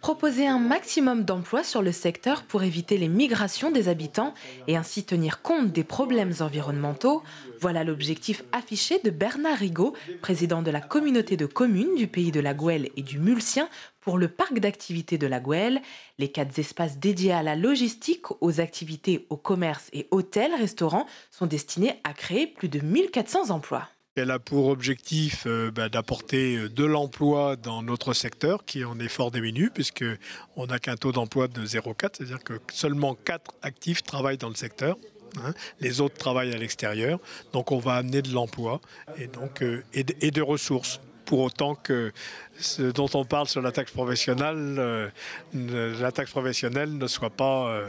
Proposer un maximum d'emplois sur le secteur pour éviter les migrations des habitants et ainsi tenir compte des problèmes environnementaux, voilà l'objectif affiché de Bernard Rigaud, président de la communauté de communes du pays de la Gouelle et du Mulsien, pour le parc d'activités de la Gouelle. Les 4 espaces dédiés à la logistique, aux activités, au commerce et hôtels, restaurants sont destinés à créer plus de 1400 emplois. Elle a pour objectif d'apporter de l'emploi dans notre secteur qui en est fort diminué puisqu'on n'a qu'un taux d'emploi de 0,4, c'est-à-dire que seulement 4 actifs travaillent dans le secteur. Les autres travaillent à l'extérieur, donc on va amener de l'emploi et de ressources. Pour autant que ce dont on parle sur la taxe professionnelle ne soit pas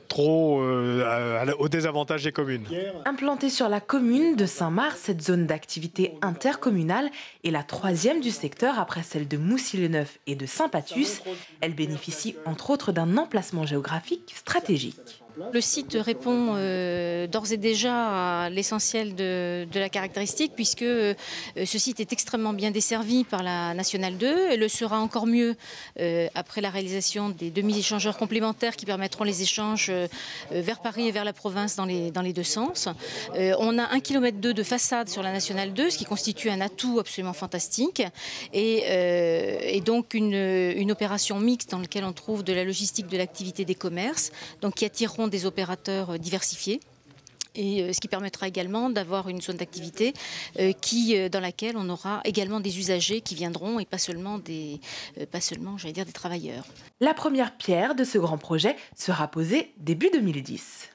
trop au désavantage des communes. Implantée sur la commune de Saint-Marc, cette zone d'activité intercommunale est la 3e du secteur après celle de Moussy-le-Neuf et de Saint-Patus. Elle bénéficie entre autres d'un emplacement géographique stratégique. Le site répond d'ores et déjà à l'essentiel de la caractéristique puisque ce site est extrêmement bien desservi par la Nationale 2 et le sera encore mieux après la réalisation des demi-échangeurs complémentaires qui permettront les échanges vers Paris et vers la province dans les deux sens. On a 1,2 km de façade sur la Nationale 2, ce qui constitue un atout absolument fantastique et donc une opération mixte dans laquelle on trouve de la logistique, de l'activité des commerces, donc qui attireront des opérateurs diversifiés. Et ce qui permettra également d'avoir une zone d'activité dans laquelle on aura également des usagers qui viendront et pas seulement, j'allais dire, des travailleurs. La première pierre de ce grand projet sera posée début 2010.